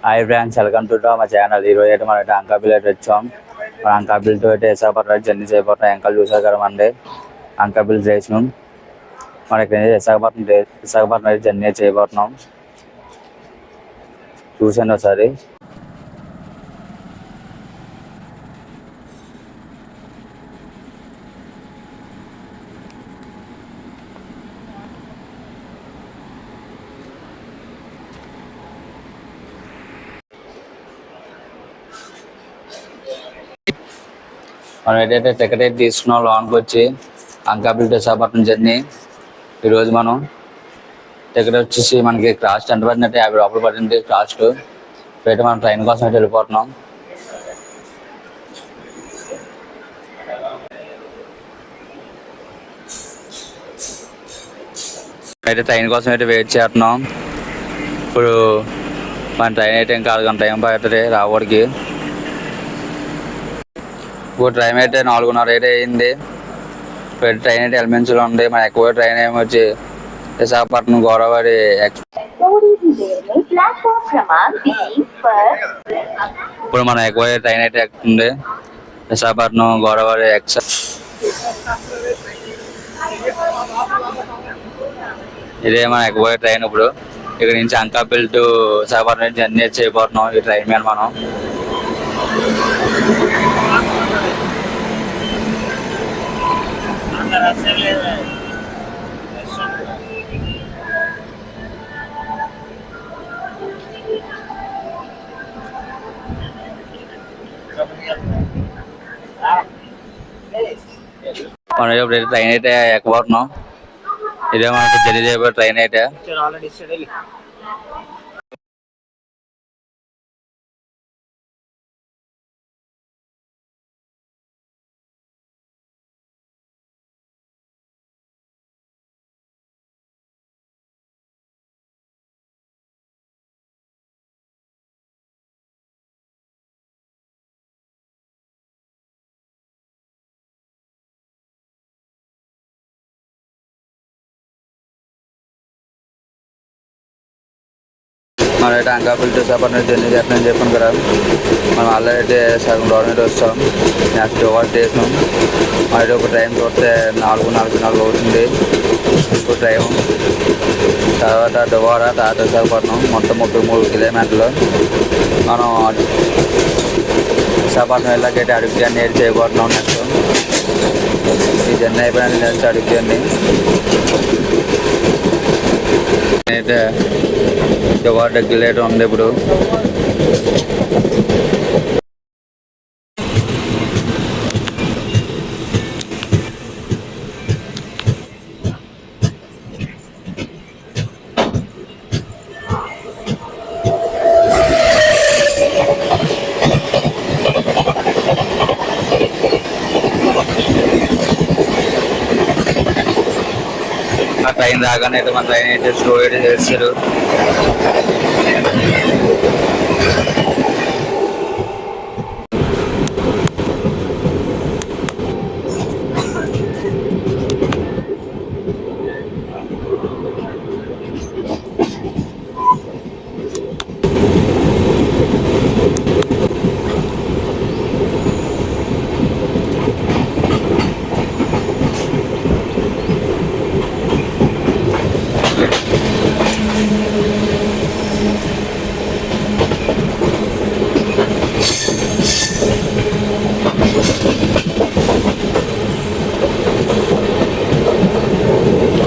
Hi friends, welcome to మా channel. ఈరోజు అయితే మనం అంకాపల్లి అయితే వచ్చాం. మన అంకాపల్లితో అయితే విశాఖపట్నం జర్నీ చేయబోతున్నాం. అంకల్ చూసారు కదా మనది అంకాపల్లి స్టేషన్. మనకి విశాఖపట్నం అయితే జర్నీ చేయబోతున్నాం. చూసాను ఒకసారి. మనం ఏదైతే టికెట్ అయితే తీసుకున్నాం లోన్కి వచ్చి అంకాపల్లి విశాఖపట్నం జర్నీ. ఈరోజు మనం టికెట్ వచ్చేసి మనకి కాస్ట్ ఎంత పడిందంటే 50 రూపాయలు పడింది కాస్ట్. అయితే మనం ట్రైన్ కోసం అయితే వెళ్ళిపోతున్నాం. అయితే ట్రైన్ కోసం అయితే వెయిట్ చేస్తున్నాం. ఇప్పుడు మన ట్రైన్ అయితే ఇంకా 6 గంటల టైం పడుతుంది రావడానికి. ఇప్పుడు ట్రైన్ అయితే 4:30 అయితే అయింది. ఇప్పుడు ట్రైన్ అయితే ఎలిమెంట్స్లో ఉంది. మన ఎక్కువ ట్రైన్ ఏమొచ్చి విశాఖపట్నం గోదావరి ఇప్పుడు మనం ఎక్కువ ట్రైన్ అయితే ఎక్కుతుంది విశాఖపట్నం గోదావరి ఎక్స్. ఇదే మన ఎక్కువ ట్రైన్. ఇప్పుడు ఇక్కడ నుంచి అంకాపల్లి టు విశాఖపట్నం జర్నీ చేయబోతున్నాం ఈ ట్రైన్ మీద మనం. మనం ఇప్పుడు ట్రైన్ అయితే ఎక్కబోతున్నాం. ఇదే మనకు జర్నీ చేయబోయే ట్రైన్ అయితే. మనం అయితే అంకాపల్లి టు విశాఖపట్నం జర్నీ చేస్తామని చెప్పాను కదా. మనం ఆల్రెడీ అయితే సగం దూరం అయితే వస్తాం. నెక్స్ట్ ఓవర్ స్టేషన్ అయితే ఒక టైం చూస్తే 4:44 అవుతుంది ఇప్పుడు టైం. తర్వాత దువాడ, తర్వాత విశాఖపట్నం మొత్తం 33 కిలోమీటర్లు. మనం విశాఖపట్నం వెళ్ళాకైతే అడుగు జర్నీ అయితే చేయబోతున్నాం. నెక్స్ట్ ఈ జర్నీ అయిపోయిన నెక్స్ట్ అడుగు జర్నీ అయితే దువాడ దగ్గర ఉంది. ఇప్పుడు ఆ ట్రైన్ రాగానే అయితే మన ట్రైన్ అయితే స్లో అయితే చేస్తారు.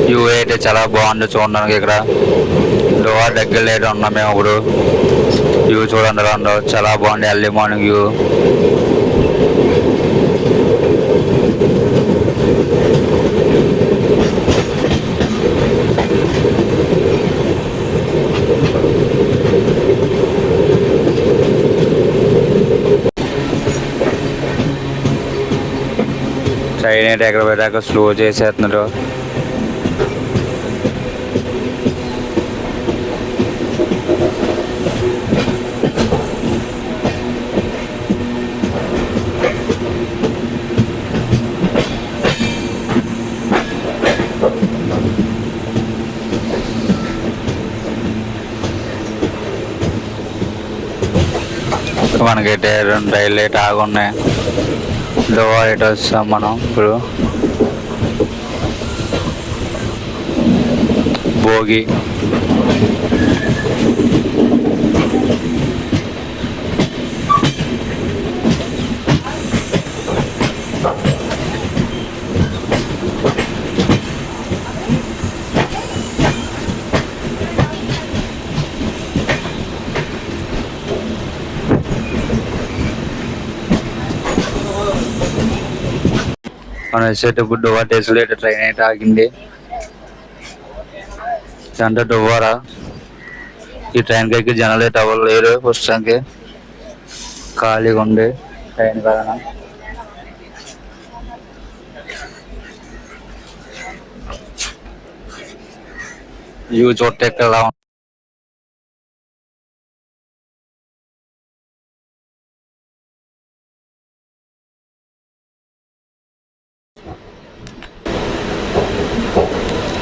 వ్యూ అయితే చాలా బాగుంది చూడడానికి. ఇక్కడ దువాడ దగ్గర అయితే ఉన్నాం మేము. ఇప్పుడు వ్యూ చూడండి ఎలా ఉందో, చాలా బాగుంది. Early morning view. ట్రైన్ అయితే ఎక్కడ పోయాక స్లో చేసేస్తున్నారు. మనకైతే 2 రైళ్ళు అయితే ఆగున్నాయి. దోవా అయితే వస్తాం మనం ఇప్పుడు. భోగి మనం వచ్చేటప్పుడు డోవా స్టేషన్లో అయితే ట్రైన్ అయితే ఆగింది. ఇదంతా డోవారా. ఈ ట్రైన్కి ఎక్కి జనాలు అయితే ఎవరు లేరు. ప్రస్తుతానికి ఖాళీగా ఉంది ట్రైన్ కారణం. వ్యూ చూస్తే ఎలా ఉంది.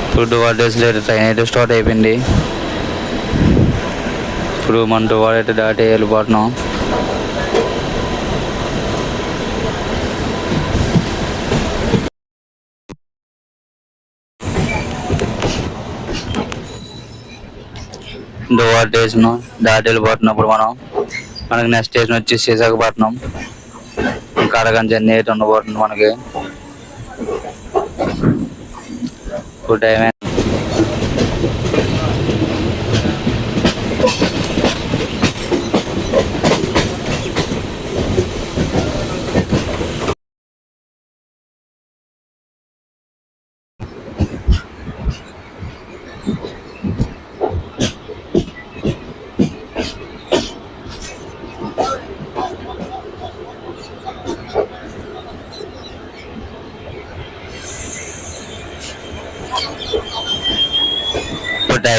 ఇప్పుడు డోవా స్టేషన్లో అయితే ట్రైన్ అయితే స్టార్ట్ అయిపోయింది. ఇప్పుడు మన డోవా అయితే దాటి వెళ్ళిపోతున్నాం. డోవా స్టేషన్ దాటి వెళ్ళిపోతున్నప్పుడు మనకి నెక్స్ట్ స్టేషన్ వచ్చి విశాఖపట్నం. ఇంకా అరగంట జర్నీ అయితే ఉండబోతుంది మనకి. ఇప్పుడు టైం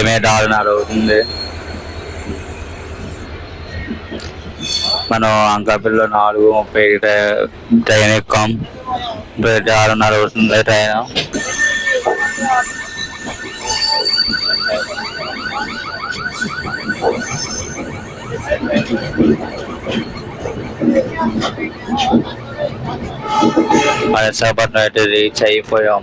అయితే 6:30 అవుతుంది. మనం అంకాపల్లిలో 4:30 ట్రైన్ ఎక్కాం. ఇప్పుడు 6:30 అవుతుంది ట్రైన్. మన విశాఖపట్నం అయితే రీచ్ అయిపోయాం.